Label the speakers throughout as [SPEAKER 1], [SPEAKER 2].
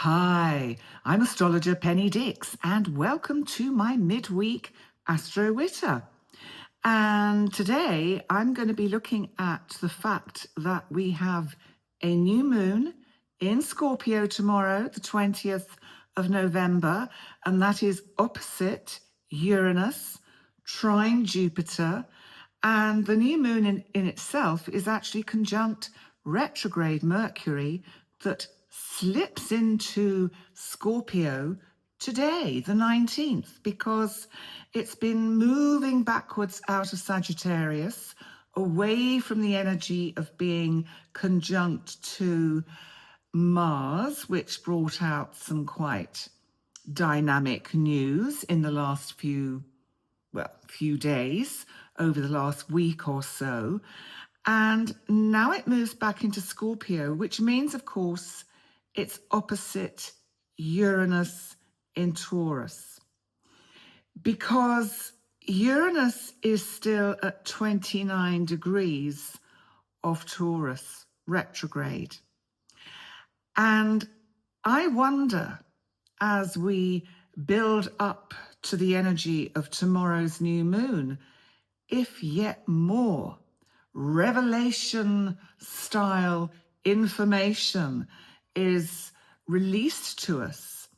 [SPEAKER 1] Hi, I'm astrologer Penny Dix, and welcome to my midweek Astro Witter. And today I'm going to be looking at the fact that we have a new moon in Scorpio tomorrow, the 20th of November, and that is opposite Uranus, trine Jupiter. And the new moon in itself is actually conjunct retrograde Mercury that slips into Scorpio today, the 19th, because it's been moving backwards out of Sagittarius, away from the energy of being conjunct to Mars, which brought out some quite dynamic news in the last few days, over the last week or so. And now it moves back into Scorpio, which means, of course, it's opposite Uranus in Taurus. Because Uranus is still at 29 degrees of Taurus, retrograde. And I wonder, as we build up to the energy of tomorrow's new moon, if yet more revelation style information is released to us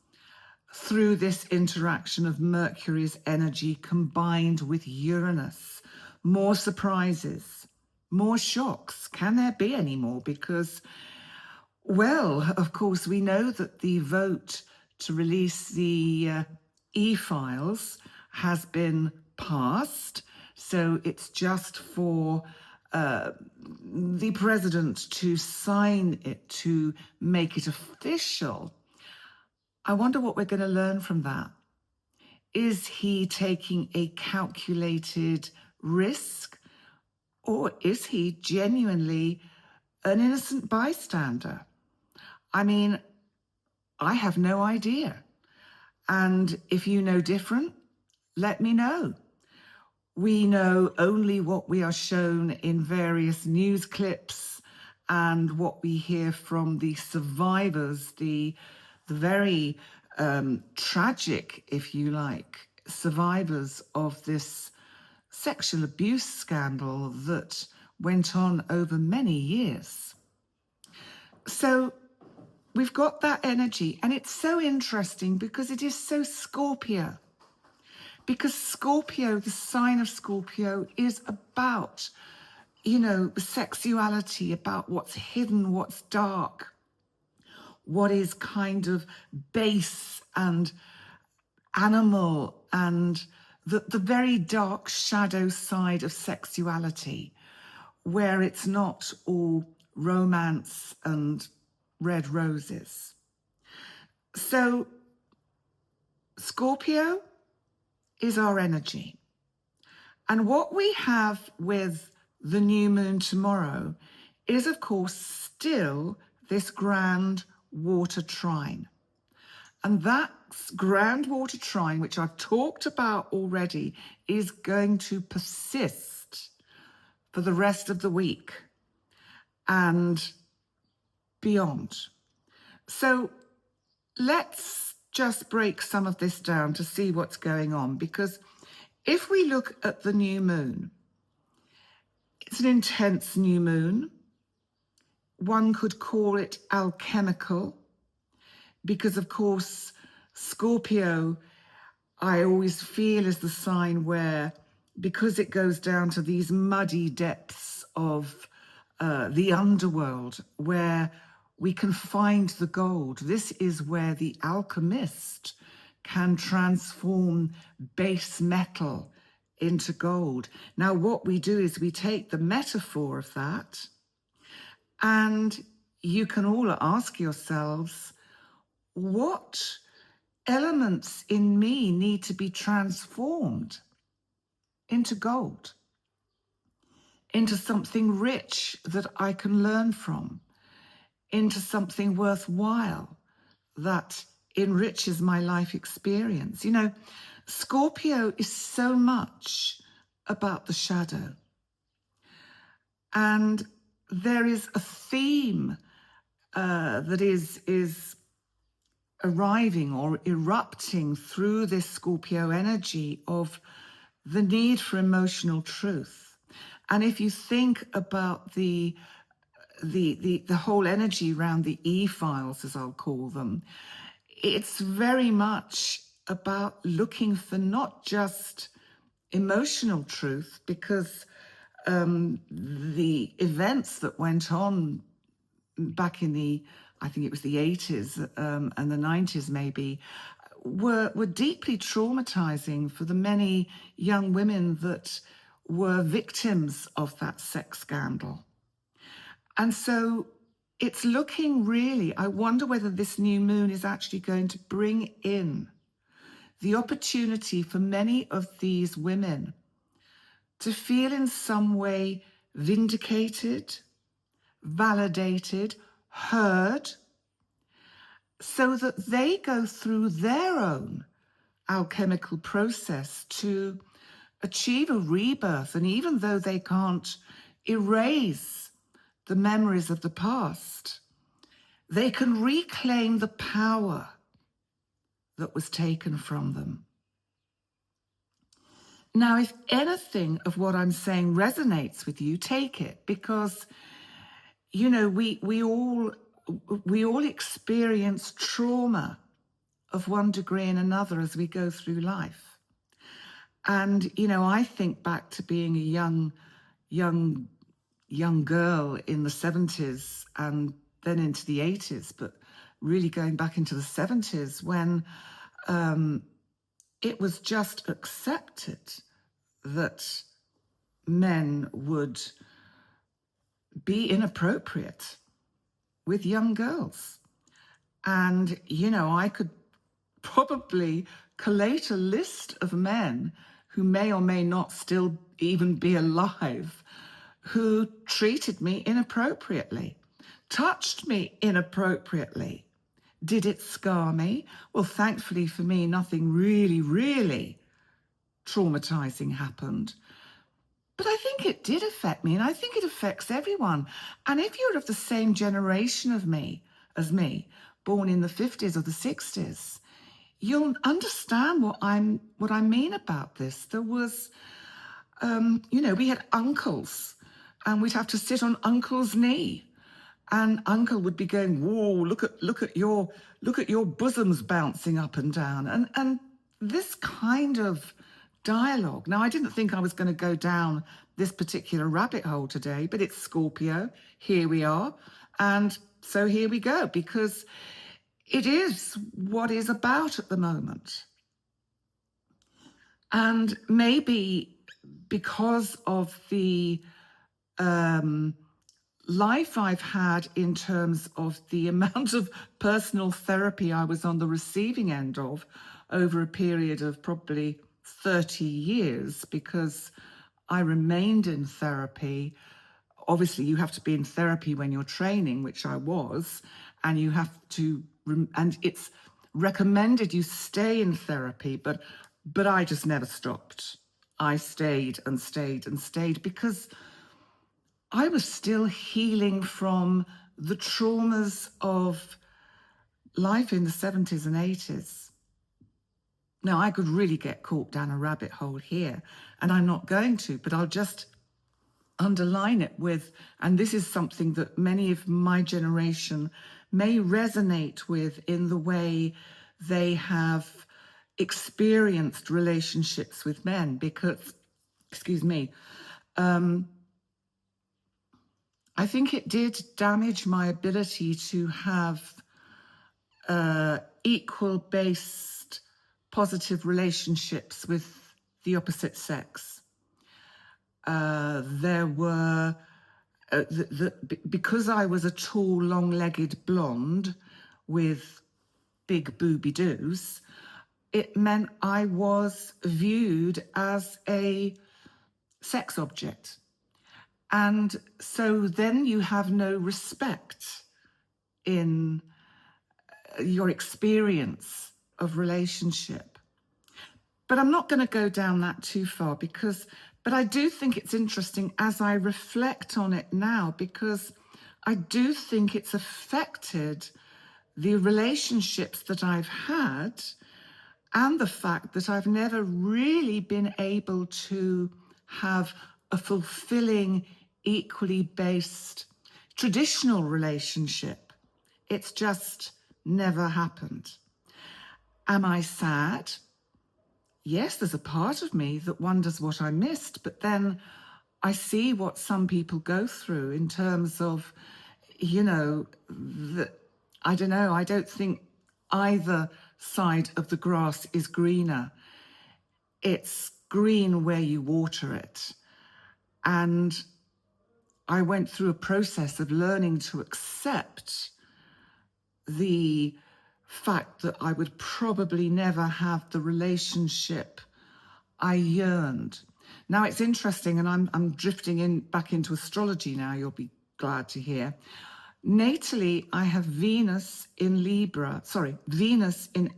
[SPEAKER 1] through this interaction of Mercury's energy combined with Uranus. More surprises, more shocks. Can there be any more? Because, well, of course, we know that the vote to release the e-files has been passed. So it's just for the president to sign it, to make it official. I wonder what we're going to learn from that. Is he taking a calculated risk, or is he genuinely an innocent bystander? I mean, I have no idea. And if you know different, let me know. We know only what we are shown in various news clips and what we hear from the survivors, the very tragic, if you like, survivors of this sexual abuse scandal that went on over many years. So we've got that energy, and it's so interesting because it is so Scorpio. Because Scorpio, the sign of Scorpio, is about, sexuality, about what's hidden, what's dark, what is kind of base and animal, and the very dark shadow side of sexuality, where it's not all romance and red roses. So Scorpio is our energy. And what we have with the new moon tomorrow is, of course, still this Grand Water Trine. And that Grand Water Trine, which I've talked about already, is going to persist for the rest of the week and beyond. So let's just break some of this down to see what's going on, because if we look at the new moon, it's an intense new moon. One could call it alchemical because, of course, Scorpio, I always feel, is the sign where, because it goes down to these muddy depths of the underworld where we can find the gold. This is where the alchemist can transform base metal into gold. Now, what we do is we take the metaphor of that, and you can all ask yourselves, what elements in me need to be transformed into gold, into something rich that I can learn from, into something worthwhile that enriches my life experience? Scorpio is so much about the shadow. And there is a theme that is arriving or erupting through this Scorpio energy of the need for emotional truth. And if you think about the whole energy around the E-files, as I'll call them, it's very much about looking for not just emotional truth, because the events that went on back in the, I think it was the 80s and the 90s maybe, were deeply traumatizing for the many young women that were victims of that sex scandal. And so it's looking really, I wonder whether this new moon is actually going to bring in the opportunity for many of these women to feel in some way vindicated, validated, heard, so that they go through their own alchemical process to achieve a rebirth. And even though they can't erase the memories of the past, they can reclaim the power that was taken from them. Now, if anything of what I'm saying resonates with you, take it, because, you know, we all experience trauma of one degree and another as we go through life. And, you know, I think back to being a young girl in the 70s and then into the 80s, but really going back into the 70s when it was just accepted that men would be inappropriate with young girls. And, you know, I could probably collate a list of men who may or may not still even be alive, who treated me inappropriately, touched me inappropriately. Did it scar me? Well, thankfully for me, nothing really, really traumatizing happened. But I think it did affect me, and I think it affects everyone. And if you're of the same generation of me as me, born in the 50s or the 60s, you'll understand what I mean about this. There was, you know, we had uncles, and we'd have to sit on uncle's knee, and uncle would be going, "Whoa, look at your bosoms bouncing up and down," and this kind of dialogue. Now, I didn't think I was going to go down this particular rabbit hole today, but it's Scorpio. Here we are, and so here we go, because it is what is about at the moment. And maybe because of the life I've had in terms of the amount of personal therapy I was on the receiving end of over a period of probably 30 years, because I remained in therapy. Obviously, you have to be in therapy when you're training, which I was, and you have to, and it's recommended you stay in therapy, but I just never stopped. I stayed and stayed and stayed, because I was still healing from the traumas of life in the 70s and 80s. Now, I could really get caught down a rabbit hole here, and I'm not going to, but I'll just underline it with, and this is something that many of my generation may resonate with in the way they have experienced relationships with men, because, excuse me, I think it did damage my ability to have equal-based positive relationships with the opposite sex. There were, because I was a tall, long-legged blonde with big booby-doos, it meant I was viewed as a sex object. And so then you have no respect in your experience of relationship. But I'm not going to go down that too far, but I do think it's interesting as I reflect on it now, because I do think it's affected the relationships that I've had and the fact that I've never really been able to have a fulfilling, equally based, traditional relationship. It's just never happened. Am I sad? Yes, there's a part of me that wonders what I missed, but then I see what some people go through in terms of, you know, I don't know, I don't think either side of the grass is greener. It's green where you water it. And I went through a process of learning to accept the fact that I would probably never have the relationship I yearned. Now it's interesting, and I'm drifting back into astrology now, you'll be glad to hear. Natally, I have Venus in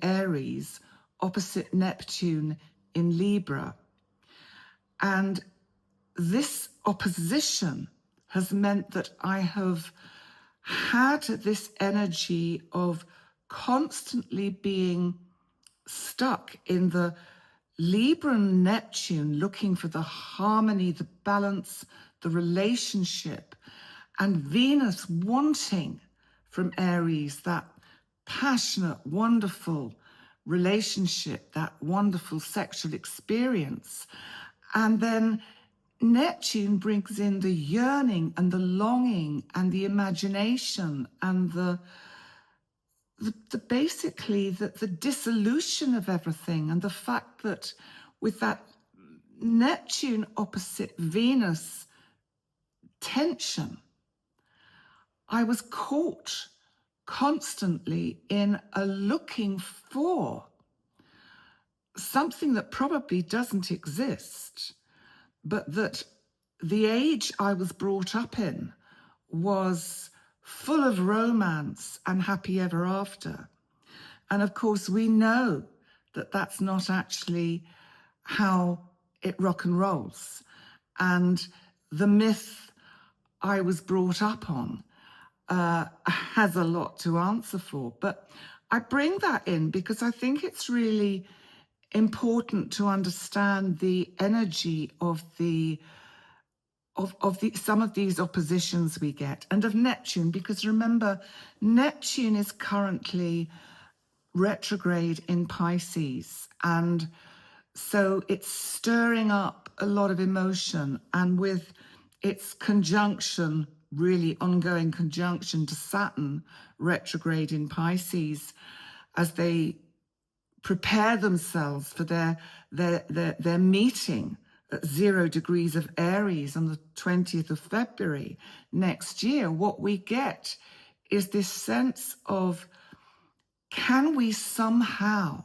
[SPEAKER 1] Aries, opposite Neptune in Libra. And this opposition has meant that I have had this energy of constantly being stuck in the Libra and Neptune, looking for the harmony, the balance, the relationship, and Venus wanting from Aries that passionate, wonderful relationship, that wonderful sexual experience. And then Neptune brings in the yearning and the longing and the imagination and basically the dissolution of everything, and the fact that with that Neptune opposite Venus tension, I was caught constantly in a looking for something that probably doesn't exist, but that the age I was brought up in was full of romance and happy ever after. And of course, we know that that's not actually how it rock and rolls. And the myth I was brought up on has a lot to answer for. But I bring that in because I think it's really important to understand the energy of some of these oppositions we get, and of Neptune, because remember, Neptune is currently retrograde in Pisces, and so it's stirring up a lot of emotion, and with its conjunction, really ongoing conjunction to Saturn retrograde in Pisces, as they prepare themselves for their meeting at 0 degrees of Aries on the 20th of February next year, what we get is this sense of, can we somehow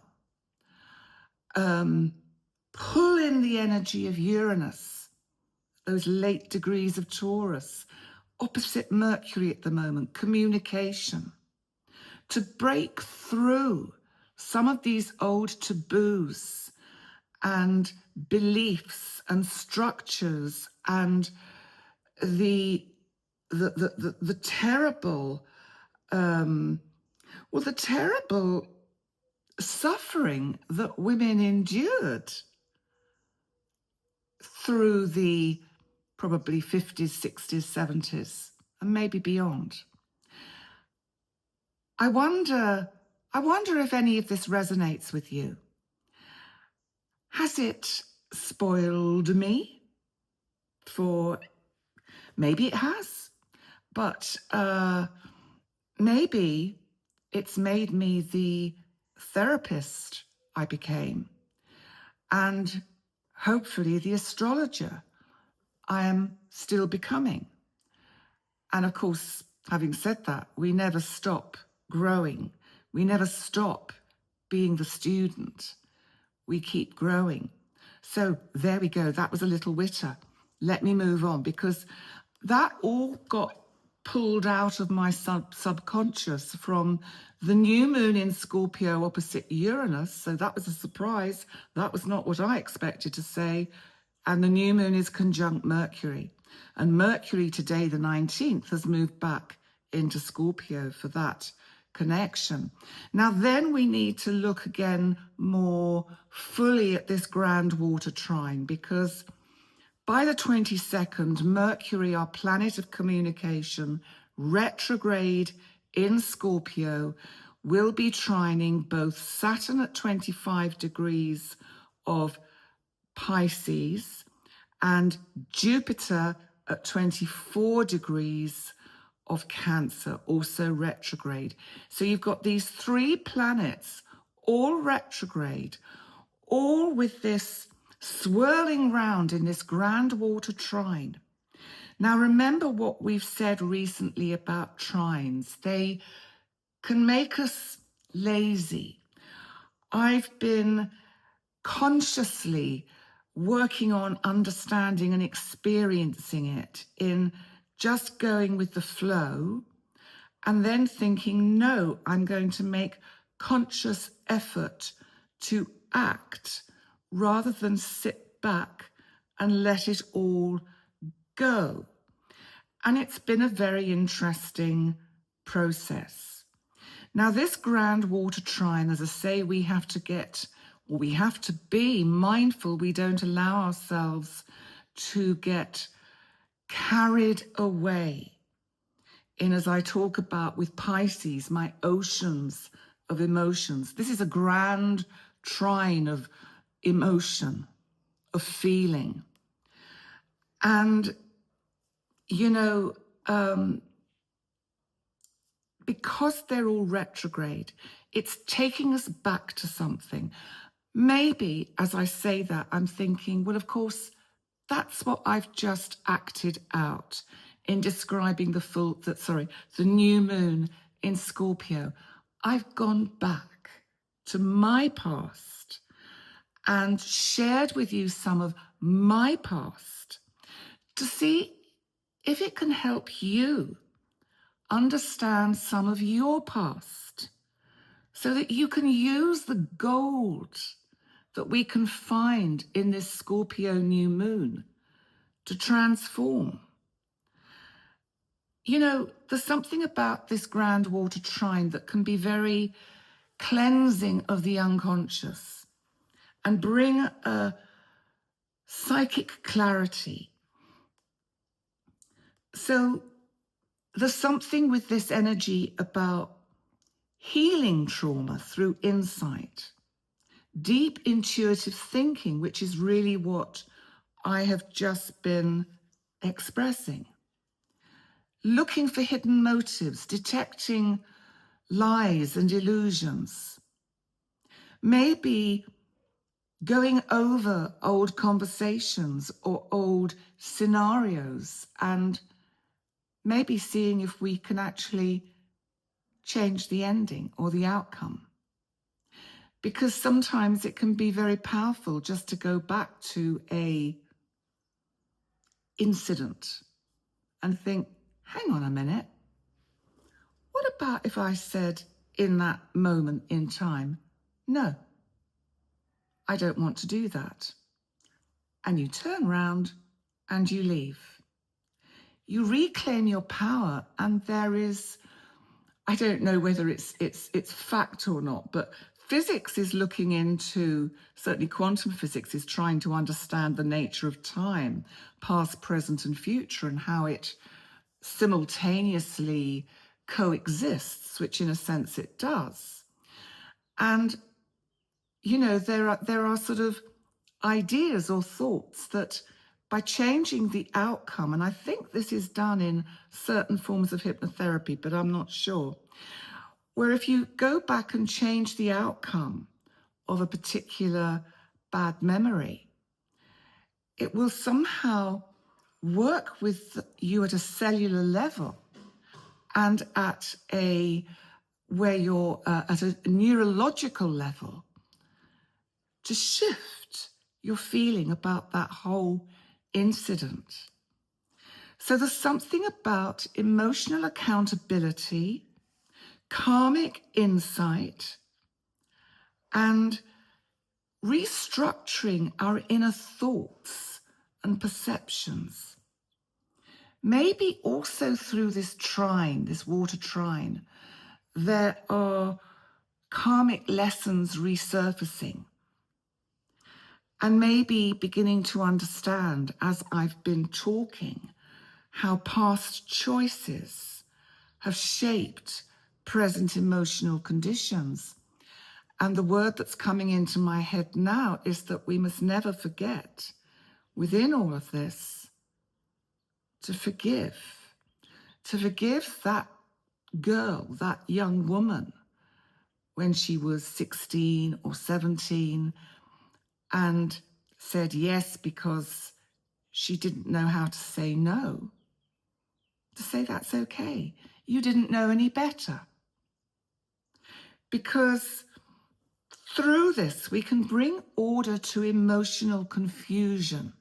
[SPEAKER 1] pull in the energy of Uranus, those late degrees of Taurus, opposite Mercury at the moment, communication, to break through some of these old taboos and beliefs and structures and the terrible the terrible suffering that women endured through the probably 50s, 60s, 70s, and maybe beyond. I wonder if any of this resonates with you. Has it spoiled me? Maybe it has, but maybe it's made me the therapist I became, and hopefully the astrologer I am still becoming. And of course, having said that, we never stop growing. We never stop being the student. We keep growing. So there we go. That was a little witter. Let me move on, because that all got pulled out of my subconscious from the new moon in Scorpio opposite Uranus. So that was a surprise. That was not what I expected to say. And the new moon is conjunct Mercury. And Mercury today, the 19th, has moved back into Scorpio for that connection. Now, then we need to look again more fully at this Grand Water Trine, because by the 22nd, Mercury, our planet of communication, retrograde in Scorpio, will be trining both Saturn at 25 degrees of Pisces and Jupiter at 24 degrees of Cancer, also retrograde. So you've got these three planets, all retrograde, all with this swirling round in this Grand Water Trine. Now, remember what we've said recently about trines. They can make us lazy. I've been consciously working on understanding and experiencing it in just going with the flow, and then thinking, no, I'm going to make conscious effort to act rather than sit back and let it all go. And it's been a very interesting process. Now, this Grand Water Trine, as I say, we have to be mindful we don't allow ourselves to get carried away in, as I talk about with Pisces, my oceans of emotions. This is a grand trine of emotion, of feeling. And, because they're all retrograde, it's taking us back to something. Maybe as I say that, I'm thinking, well, of course, that's what I've just acted out in describing the new moon in Scorpio. I've gone back to my past and shared with you some of my past to see if it can help you understand some of your past so that you can use the gold that we can find in this Scorpio new moon to transform. There's something about this Grand Water Trine that can be very cleansing of the unconscious and bring a psychic clarity. So there's something with this energy about healing trauma through insight, deep intuitive thinking, which is really what I have just been expressing. Looking for hidden motives, detecting lies and illusions. Maybe going over old conversations or old scenarios and maybe seeing if we can actually change the ending or the outcome. Because sometimes it can be very powerful just to go back to a incident and think, hang on a minute, what about if I said in that moment in time, no, I don't want to do that. And you turn around and you leave. You reclaim your power, and there is, I don't know whether it's fact or not, but physics is looking into, certainly quantum physics is trying to understand the nature of time, past, present, and future, and how it simultaneously coexists, which in a sense it does. And, there are sort of ideas or thoughts that by changing the outcome, and I think this is done in certain forms of hypnotherapy, but I'm not sure, where if you go back and change the outcome of a particular bad memory, it will somehow work with you at a cellular level and at where you're at a neurological level to shift your feeling about that whole incident. So there's something about emotional accountability, karmic insight, and restructuring our inner thoughts and perceptions. Maybe also through this trine, this water trine, there are karmic lessons resurfacing, and maybe beginning to understand, as I've been talking, how past choices have shaped present emotional conditions. And the word that's coming into my head now is that we must never forget, within all of this, to forgive that girl, that young woman, when she was 16 or 17 and said yes because she didn't know how to say no. To say that's okay. You didn't know any better. Because through this, we can bring order to emotional confusion.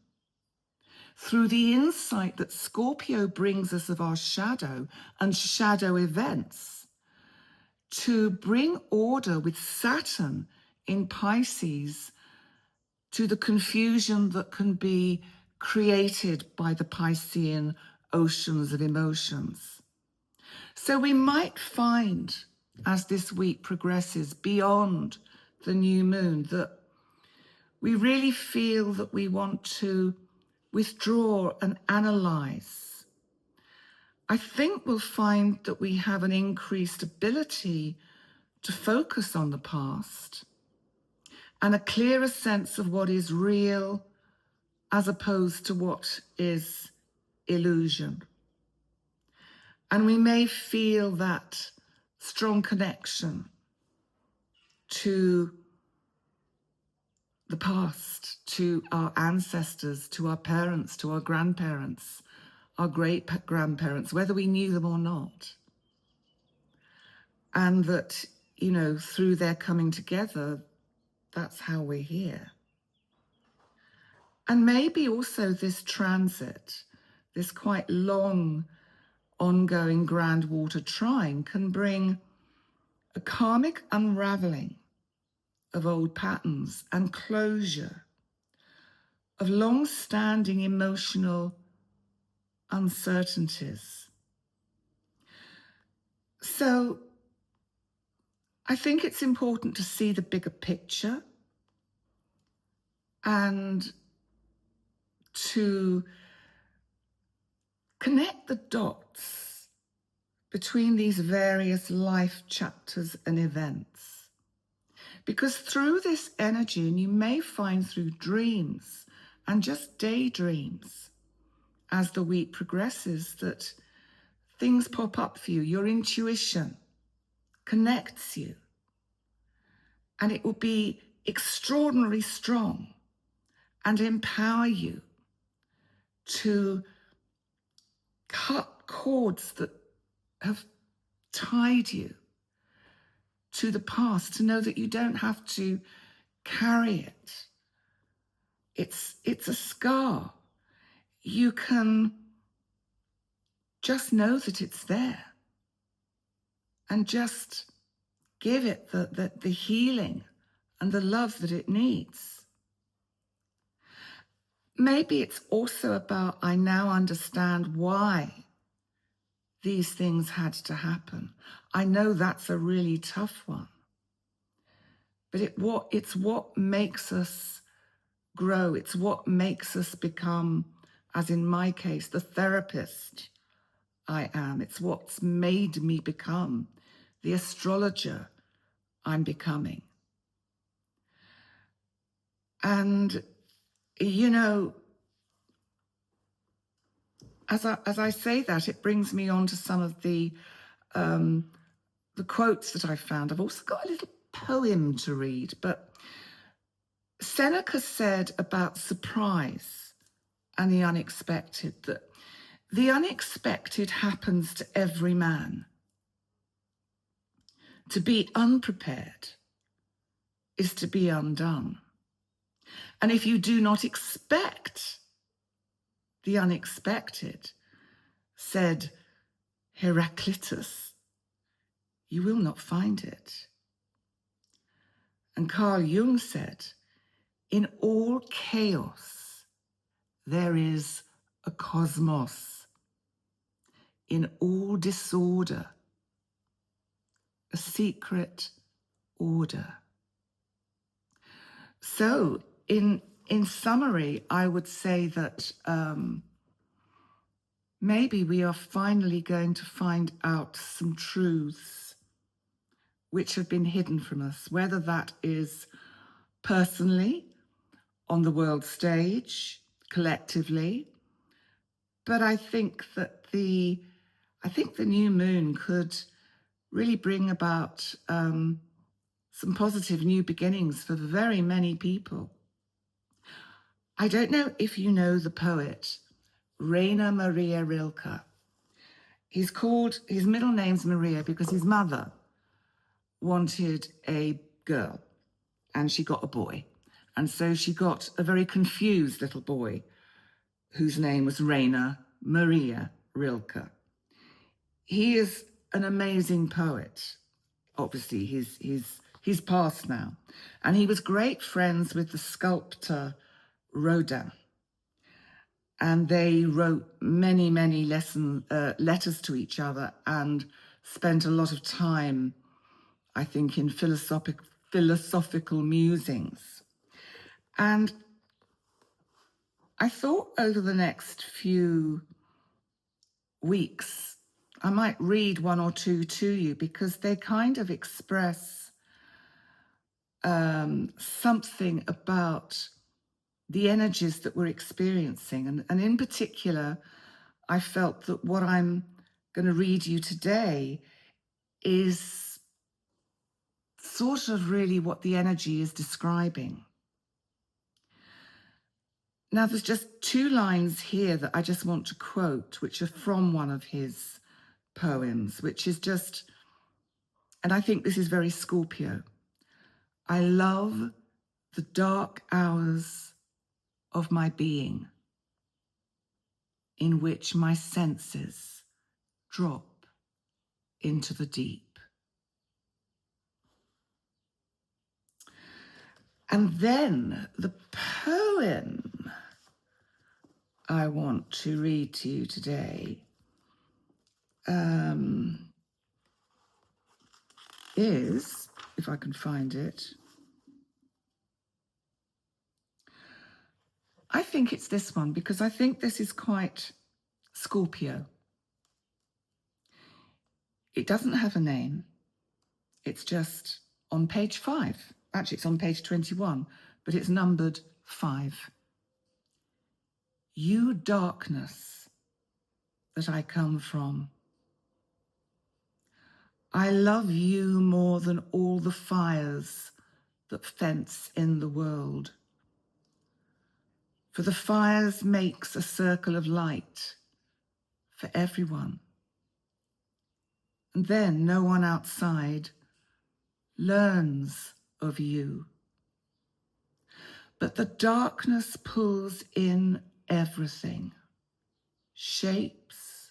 [SPEAKER 1] Through the insight that Scorpio brings us of our shadow and shadow events, to bring order with Saturn in Pisces to the confusion that can be created by the Piscean oceans of emotions. So we might find, as this week progresses beyond the new moon, that we really feel that we want to withdraw and analyze. I think we'll find that we have an increased ability to focus on the past and a clearer sense of what is real as opposed to what is illusion. And we may feel that strong connection to the past, to our ancestors, to our parents, to our grandparents, our great-grandparents, whether we knew them or not. And that, you know, through their coming together, that's how we're here. And maybe also this transit, this quite long, ongoing Grand Water Trine, can bring a karmic unraveling of old patterns and closure of long-standing emotional uncertainties. So I think it's important to see the bigger picture and to connect the dots between these various life chapters and events. Because through this energy, and you may find through dreams and just daydreams as the week progresses, that things pop up for you, your intuition connects you, and it will be extraordinarily strong and empower you to cut cords that have tied you to the past, to know that you don't have to carry it. It's a scar. You can just know that it's there and just give it the healing and the love that it needs. Maybe it's also about, I now understand why these things had to happen. I know that's a really tough one. But it's what makes us grow. It's what makes us become, as in my case, the therapist I am. It's what's made me become the astrologer I'm becoming. And, you know, as I say that, it brings me on to some of the quotes that I found. I've also got a little poem to read, but Seneca said about surprise and the unexpected that the unexpected happens to every man. To be unprepared is to be undone. And if you do not expect the unexpected, said Heraclitus, you will not find it. And Carl Jung said, in all chaos, there is a cosmos. In all disorder, a secret order. So in summary, I would say that maybe we are finally going to find out some truths which have been hidden from us, whether that is personally, on the world stage, collectively. But I think that the new moon could really bring about some positive new beginnings for very many people. I don't know if you know the poet Rainer Maria Rilke. His middle name's Maria because his mother wanted a girl and she got a boy. And so she got a very confused little boy whose name was Rainer Maria Rilke. He is an amazing poet. Obviously, he's passed now. And he was great friends with the sculptor Rodin. And they wrote many, many letters to each other and spent a lot of time, I think, in philosophical musings. And I thought over the next few weeks, I might read one or two to you because they kind of express something about the energies that we're experiencing. And in particular, I felt that what I'm going to read you today is sort of really what the energy is describing. Now, there's just two lines here that I just want to quote, which are from one of his poems, which is just, and I think this is very Scorpio. I love the dark hours of my being, in which my senses drop into the deep. And then the poem I want to read to you today is, if I can find it, I think it's this one because I think this is quite Scorpio. It doesn't have a name. It's just on page 5. Actually, it's on page 21, but it's numbered 5. You darkness that I come from, I love you more than all the fires that fence in the world. For the fires makes a circle of light for everyone. And then no one outside learns of you. But the darkness pulls in everything, shapes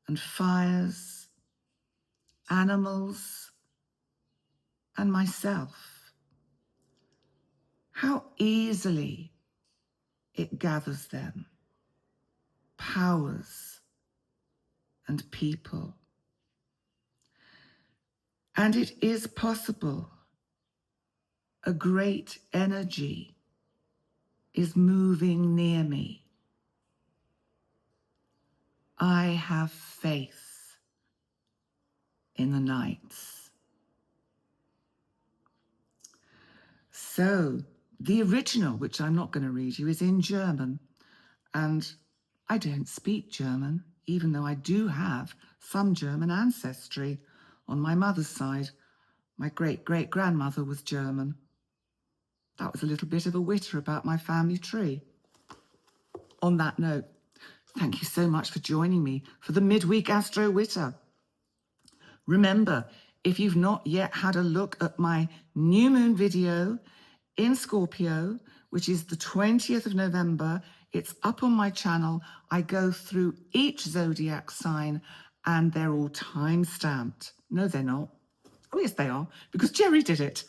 [SPEAKER 1] and fires, animals and myself. How easily it gathers them, powers and people. And it is possible. A great energy is moving near me. I have faith in the nights. So the original, which I'm not going to read you, is in German. And I don't speak German, even though I do have some German ancestry on my mother's side. My great-great-grandmother was German. That was a little bit of a witter about my family tree. On that note, thank you so much for joining me for the Midweek Astro Witter. Remember, if you've not yet had a look at my new moon video in Scorpio, which is the 20th of November, it's up on my channel. I go through each zodiac sign and they're all time-stamped. No, they're not. Oh, yes, they are, because Jerry did it.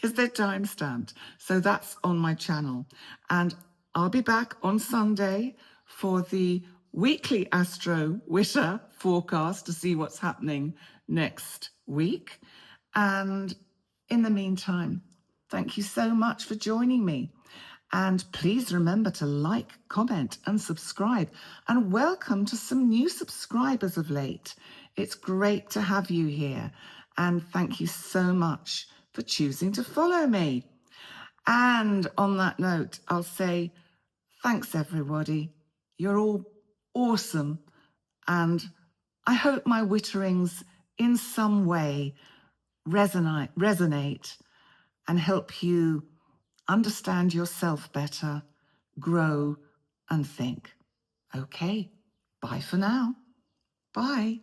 [SPEAKER 1] Yes, they're time-stamped. So that's on my channel. And I'll be back on Sunday for the weekly Astro Witter forecast to see what's happening next week. And in the meantime, thank you so much for joining me. And please remember to like, comment, and subscribe. And welcome to some new subscribers of late. It's great to have you here. And thank you so much for choosing to follow me. And on that note, I'll say thanks, everybody. You're all awesome. And I hope my witterings in some way resonate and help you understand yourself better, grow and think. Okay, bye for now. Bye.